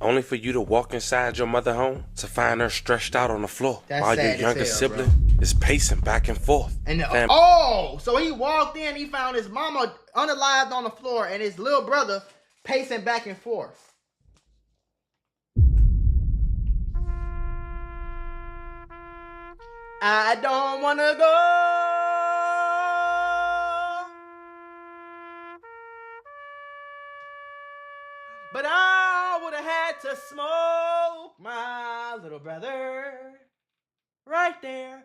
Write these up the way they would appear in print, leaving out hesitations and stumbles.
only for you to walk inside your mother home to find her stretched out on the floor while your younger sibling is pacing back and forth. And so he walked in, he found his mama unalived on the floor and his little brother pacing back and forth. I don't wanna go, but I would have had to smoke my little brother right there.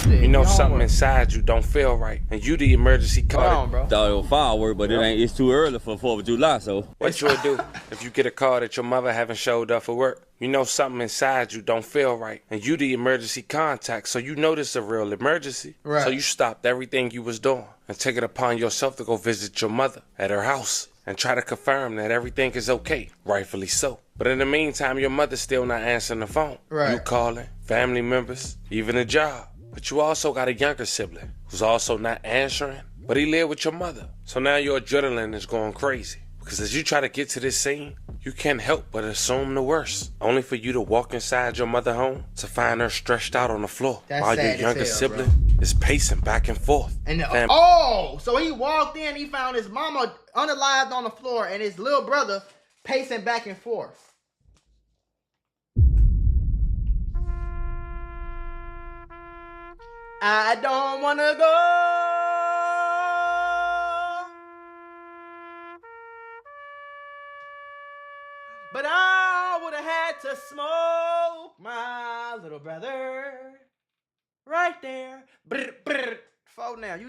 You know something inside you don't feel right, and you the emergency call. Bro. Thought it was firework, but it's too early for 4th of July, so. What you would do if you get a call that your mother haven't showed up for work? You know something inside you don't feel right, and you the emergency contact, so you know this a real emergency. Right. So you stopped everything you was doing and take it upon yourself to go visit your mother at her house and try to confirm that everything is okay, rightfully so. But in the meantime, your mother's still not answering the phone. Right. You calling, family members, even a job. But you also got a younger sibling who's also not answering, but he lived with your mother. So now your adrenaline is going crazy. Because as you try to get to this scene, you can't help but assume the worst. Only for you to walk inside your mother home to find her stretched out on the floor while your younger sibling is pacing back and forth. And so he walked in, he found his mama unalived on the floor and his little brother pacing back and forth. I don't wanna go, but I would have had to smoke my little brother right there.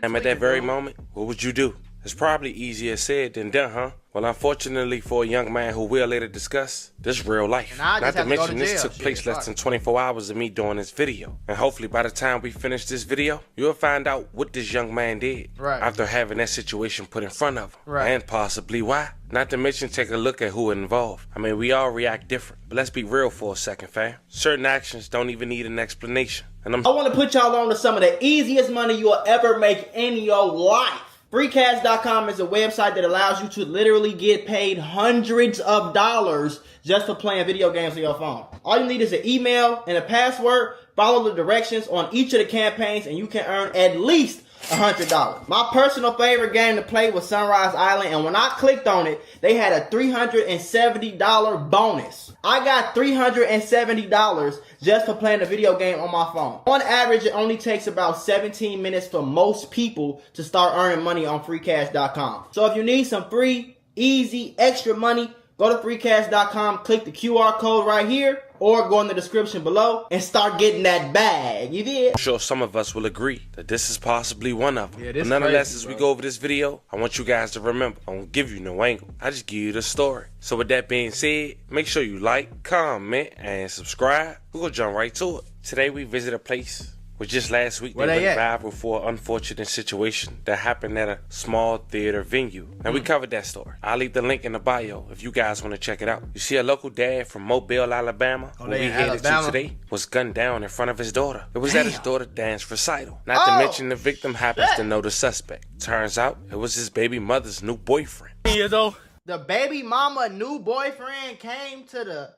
And at that very moment, what would you do? It's probably easier said than done, huh? Well, unfortunately for a young man who we'll later discuss, this real life. Not to mention this took place less than 24 hours of me doing this video. And hopefully by the time we finish this video, you'll find out what this young man did after having that situation put in front of him. And possibly why. Not to mention take a look at who involved. I mean, we all react different. But let's be real for a second, fam. Certain actions don't even need an explanation. And I want to put y'all on to some of the easiest money you'll ever make in your life. Freecash.com is a website that allows you to literally get paid hundreds of dollars just for playing video games on your phone. All you need is an email and a password. Follow the directions on each of the campaigns and you can earn at least $100. My personal favorite game to play was Sunrise Island, and when I clicked on it, they had a $370 bonus. I got $370 just for playing a video game on my phone. On average, it only takes about 17 minutes for most people to start earning money on freecash.com. So if you need some free, easy, extra money, go to freecash.com, click the QR code right here, or go in the description below and start getting that bag. You did? I'm sure some of us will agree that this is possibly one of them. Yeah, but nonetheless, as we go over this video, I want you guys to remember, I won't give you no angle. I just give you the story. So with that being said, make sure you like, comment, and subscribe. We're gonna jump right to it. Today we visit a place where just last week they went viral for an unfortunate situation that happened at a small theater venue. And we covered that story. I'll leave the link in the bio if you guys want to check it out. You see, a local dad from Mobile, Alabama, where we headed to today, was gunned down in front of his daughter. It was at his daughter's dance recital. Not to mention the victim happens to know the suspect. Turns out it was his baby mother's new boyfriend. The baby mama new boyfriend came to the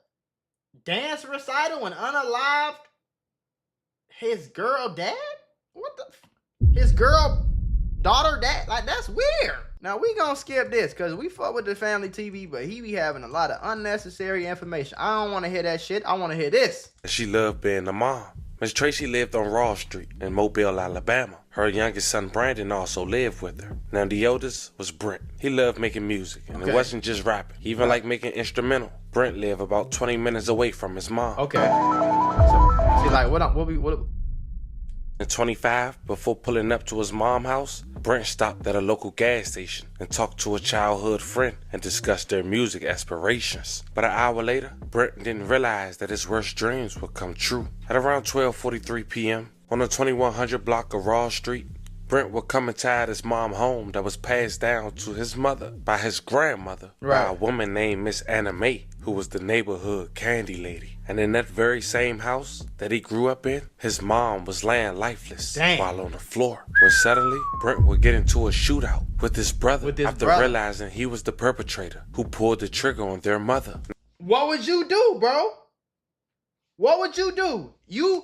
dance recital and unalived his girl dad? What the? His girl daughter dad? Like, that's weird. Now, we gonna skip this because we fuck with the family TV, but he be having a lot of unnecessary information. I don't want to hear that shit. I want to hear this. She loved being a mom. Miss Tracy lived on Raw Street in Mobile, Alabama. Her youngest son, Brandon, also lived with her. Now, the oldest was Brent. He loved making music, and it wasn't just rapping. He even liked making instrumental. Brent lived about 20 minutes away from his mom. See, like, what? At 25, before pulling up to his mom's house, Brent stopped at a local gas station and talked to a childhood friend and discussed their music aspirations. But an hour later, Brent didn't realize that his worst dreams would come true. At around 12:43 p.m., on the 2100 block of Raw Street, Brent would come inside his mom's home that was passed down to his mother by his grandmother by a woman named Miss Anna Mae, who was the neighborhood candy lady. And in that very same house that he grew up in, his mom was laying lifeless while on the floor. When suddenly, Brent would get into a shootout with his brother after realizing he was the perpetrator who pulled the trigger on their mother. What would you do, bro? What would you do? You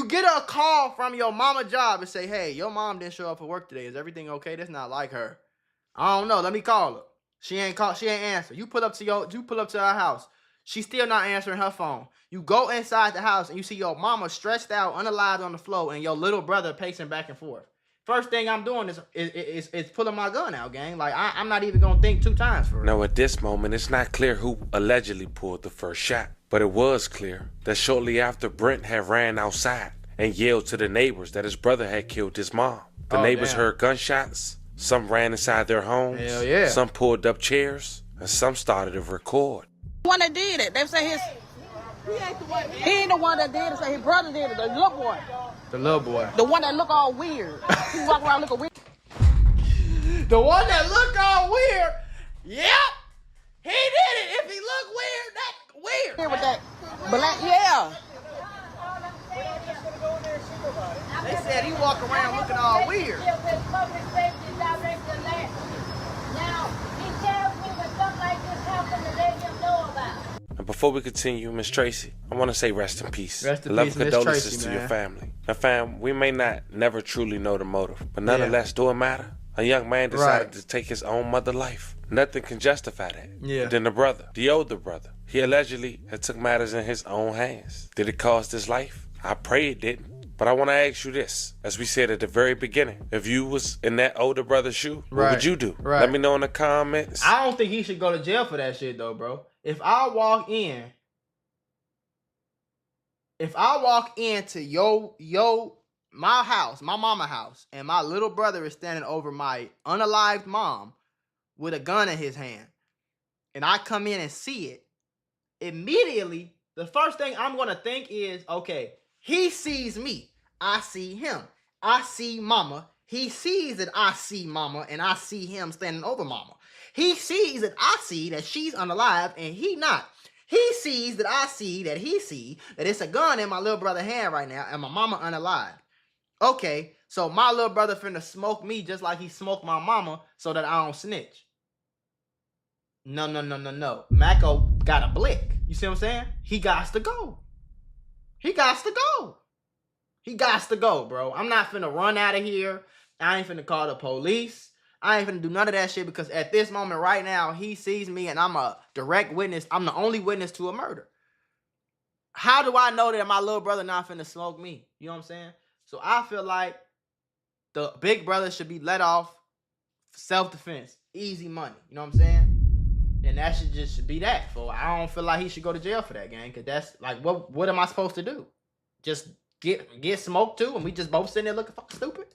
get a call from your mama job and say, hey, your mom didn't show up for work today. Is everything okay? That's not like her. I don't know. Let me call her. She ain't answer. You pull up to her house. She's still not answering her phone. You go inside the house and you see your mama stretched out, unalived on the floor, and your little brother pacing back and forth. First thing I'm doing is pulling my gun out, gang. Like, I'm not even gonna think 2 times for it. Now, at this moment, it's not clear who allegedly pulled the first shot, but it was clear that shortly after Brent had ran outside and yelled to the neighbors that his brother had killed his mom. The neighbors heard gunshots. Some ran inside their homes. Hell yeah. Some pulled up chairs, and some started to record. The one that did it, they say he ain't the one that did it. Say his brother did it. The little boy. The little boy. The one that look all weird. He walk around looking weird. The one that look all weird. Yep. He did it. If he look weird, that's weird. Here with that black, yeah. They said he walk around looking all weird. And before we continue, Miss Tracy, I want to say rest in peace. Rest in Love peace, and Miss condolences Tracy, to man. your family. Now, fam, we may never truly know the motive, but nonetheless, do it matter? A young man decided to take his own mother's life. Nothing can justify that. Yeah. But then the brother, the older brother, he allegedly had took matters in his own hands. Did it cost his life? I pray it didn't. But I want to ask you this. As we said at the very beginning, if you was in that older brother's shoe, what would you do? Right. Let me know in the comments. I don't think he should go to jail for that shit though, bro. If I walk into my house, my mama house, and my little brother is standing over my unalived mom with a gun in his hand, and I come in and see it, immediately the first thing I'm gonna think is, okay, he sees me, I see him, I see mama, he sees that I see mama, and I see him standing over mama. He sees that I see that she's unalive and he not. He sees that I see that he see that it's a gun in my little brother's hand right now and my mama unalive. Okay, so my little brother finna smoke me just like he smoked my mama so that I don't snitch. No. Mako got a blick. You see what I'm saying? He gots to go. He gots to go, bro. I'm not finna run out of here. I ain't finna call the police. I ain't finna do none of that shit because at this moment right now, he sees me and I'm a direct witness. I'm the only witness to a murder. How do I know that my little brother not finna smoke me? You know what I'm saying? So I feel like the big brother should be let off self-defense. Easy money. You know what I'm saying? And that should be that. For I don't feel like he should go to jail for that, gang. Cause that's like what am I supposed to do? Just get smoked too and we just both sitting there looking fucking stupid?